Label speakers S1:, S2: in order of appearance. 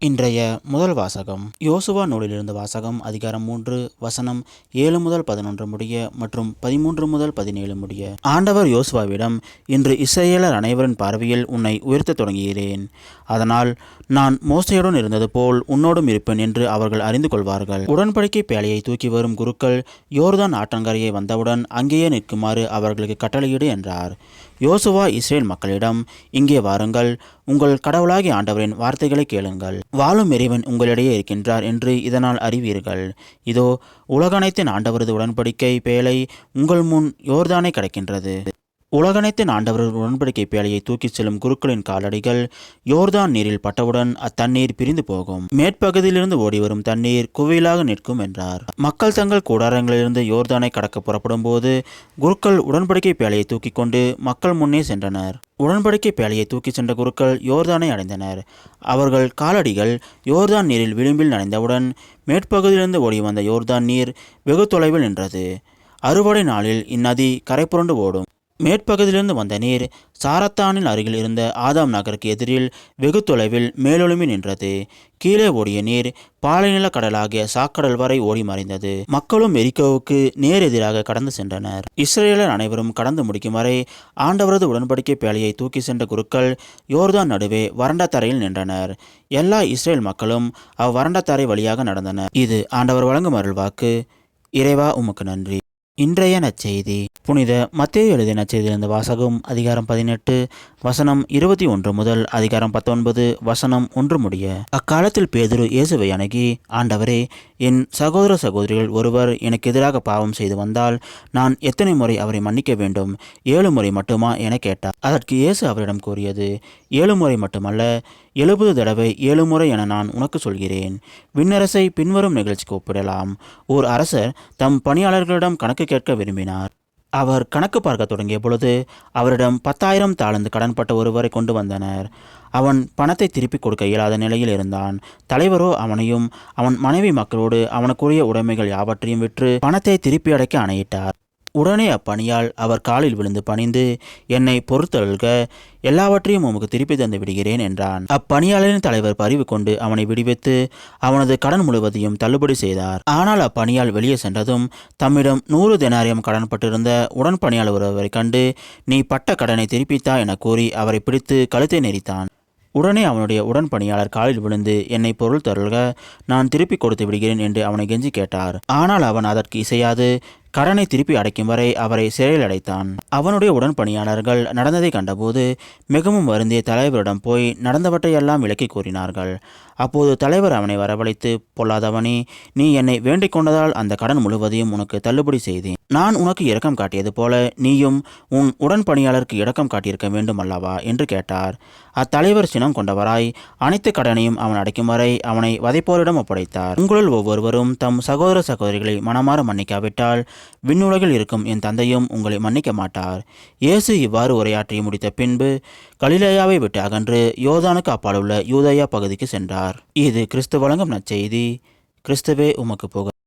S1: இன்றைய முதல் வாசகம் யோசுவா நூலிலிருந்து வாசகம். அதிகாரம் 3 வசனம் 7 முதல் 11 முடிய மற்றும் 13 முதல் 17 முடிய. ஆண்டவர் யோசுவாவிடம், இன்று இஸ்ரவேலர் அனைவரின் பார்வையில் உன்னை உயர்த்தத் தொடங்குகிறேன். அதனால் நான் மோசேயுடன் இருந்தது போல் உன்னோடும் இருப்பேன் என்று அவர்கள் அறிந்து கொள்வார்கள். உடன்படிக்கை பேழையை தூக்கி வரும் குருக்கள் யோர்தான் ஆற்றங்கரையை வந்தவுடன் அங்கேயே நிற்குமாறு அவர்களுக்கு கட்டளையிடு என்றார். யோசுவா இஸ்ரேல் மக்களிடம், இங்கே வாருங்கள், உங்கள் கடவுளாகிய ஆண்டவரின் வார்த்தைகளை கேளுங்கள். வாழும் இறைவன் உங்களிடையே இருக்கின்றார் என்று இதனால் அறிவீர்கள். இதோ, உலகனைத்தின் ஆண்டவரது உடன்படிக்கை பேழை உங்கள் முன் யோர்தானை கடக்கின்றது. உலகனைத்தின் ஆண்டவரது உடன்படிக்கை பேழையை தூக்கிச் செல்லும் குருக்களின் காலடிகள் யோர்தான் நீரில் பட்டவுடன் அத்தண்ணீர் பிரிந்து போகும். மேற்பகுதியிலிருந்து ஓடிவரும் தண்ணீர் குவியலாக நிற்கும் என்றார். மக்கள் தங்கள் கூடாரங்களிலிருந்து யோர்தானை கடக்க புறப்படும் போது குருக்கள் உடன்படிக்கை பேழையை தூக்கி கொண்டு மக்கள் முன்னே சென்றனர். உடன்படிக்கை பேழையை தூக்கி சென்ற குருக்கள் யோர்தானை அடைந்தனர். அவர்கள் காலடிகள் யோர்தான் நீரில் விளிம்பில் நனைந்தவுடன் மேற்பகுதியிலிருந்து ஓடி வந்த யோர்தான் நீர் வெகு தொலைவில் நின்றது. அறுவடை நாளில் இந்நதி கரை புரண்டு ஓடும். மேற்பகுதியிலிருந்து வந்த நீர் சாரத்தானின் அருகில் இருந்த ஆதாம் நகருக்கு எதிரில் வெகு தொலைவில் மேலொழுமி நின்றது. கீழே ஓடிய நீர் பாலைநில கடலாகிய சாக்கடல் வரை ஓடி மறைந்தது. மக்களும் எரிக்கோவுக்கு நேர் எதிராக கடந்து சென்றனர். இஸ்ரவேலர் அனைவரும் கடந்து முடிக்கும் வரை ஆண்டவரது உடன்படிக்கை பேழையை தூக்கி சென்ற குருக்கள் யோர்தான் நடுவே வறண்ட தரையில் நின்றனர். எல்லா இஸ்ரேல் மக்களும் அவ்வறண்ட தரை வழியாக நடந்தனர். இது ஆண்டவர் வழங்கும் அருள்வாக்கு. இறைவா, உமக்கு நன்றி. இன்றைய நற்செய்தி. புனித மத்தேயு எழுதிய நற்செய்தியிலிருந்து வாசகம். அதிகாரம் 18 வசனம் 21 முதல் அதிகாரம் 19 வசனம் 1 முடிய. அக்காலத்தில் பேதுரு இயேசுவை அணுகி, ஆண்டவரே, என் சகோதர சகோதரிகள் ஒருவர் எனக்கு எதிராக பாவம் செய்து வந்தால் நான் எத்தனை முறை அவரை மன்னிக்க வேண்டும்? 7 முறை மட்டுமா என கேட்டார். அதற்கு இயேசு அவரிடம் கூறியது, 7 முறை மட்டுமல்ல, 70 தடவை 7 முறை என நான் உனக்கு சொல்கிறேன். விண்ணரசை பின்வரும் நிகழ்ச்சிக்கு ஒப்பிடலாம். ஓர் அரசர் தம் பணியாளர்களிடம் கணக்கு கேட்க விரும்பினார். அவர் கணக்கு பார்க்க தொடங்கிய பொழுது அவரிடம் 10,000 தாலந்து கடன்பட்ட ஒருவரை கொண்டு வந்தனர். அவன் பணத்தை திருப்பி கொடுக்க இயலாத நிலையில் இருந்தான். தலைவரோ அவனையும் அவன் மனைவி மக்களோடு அவனுக்குரிய உடைமைகள் யாவற்றையும் விற்று பணத்தை திருப்பி அடைக்க ஆணையிட்டார். உடனே அப்பணியால் அவர் காலில் விழுந்து பணிந்து, என்னை பொறுத்தருள்க, எல்லாவற்றையும் உமக்கு திருப்பி தந்து விடுகிறேன் என்றான். அப்பணியாளரின் தலைவர் பரிவு கொண்டு அவனை விடுவித்து அவனது கடன் முழுவதையும் தள்ளுபடி செய்தார். ஆனால் அப்பணியால் வெளியே சென்றதும் தம்மிடம் 100 தெனாரியம் கடன்பட்டிருந்த உடன் பணியாளர் ஒருவரை கண்டு, நீ பட்ட கடனை திருப்பித்தா என கூறி அவரை பிடித்து கழுத்தை நெரித்தான். உடனே அவனுடைய உடன் பணியாளர் காலில் விழுந்து, என்னை பொருள் தருள்க, நான் திருப்பி கொடுத்து விடுகிறேன் என்று அவனை கெஞ்சி கேட்டார். ஆனால் அவன் அதற்கு இசையாது கடனை திருப்பி அடைக்கும் வரை அவரை சிறையில் அடைத்தான். அவனுடைய உடன் பணியாளர்கள் நடந்ததை கண்டபோது மிகவும் வருந்திய தலைவரிடம் போய் நடந்தவற்றையெல்லாம் விளக்கி கூறினார்கள். அப்போது தலைவர் அவனை வரவழைத்து, பொல்லாதவனே, நீ என்னை வேண்டிக் கொண்டதால் அந்த கடன் முழுவதையும் உனக்கு தள்ளுபடி செய்தேன். நான் உனக்கு இரக்கம் காட்டியது போல நீயும் உன் உடன் பணியாளருக்கு இரக்கம் காட்டியிருக்க வேண்டும் அல்லவா என்று கேட்டார். அத்தலைவர் சினம் கொண்டவராய் அனைத்து கடனையும் அவன் அடைக்கும் வரை அவனை வதைப்போரிடம் ஒப்படைத்தார். உங்களுள் ஒவ்வொருவரும் தம் சகோதர சகோதரிகளை மனமாற மன்னிக்காவிட்டால் விண்ணுலகில் இருக்கும் என் தந்தையும் உங்களை மன்னிக்க மாட்டார். இயேசு இவ்வாறு உரையாற்றி முடித்த பின்பு கலிலேயாவை விட்டு அகன்று யோர்தானுக்கு அப்பாலுள்ள யூதேயா பகுதிக்கு சென்றார். இது கிறிஸ்து வழங்கும் நற்செய்தி. கிறிஸ்துவே, உமக்கு புகழ்.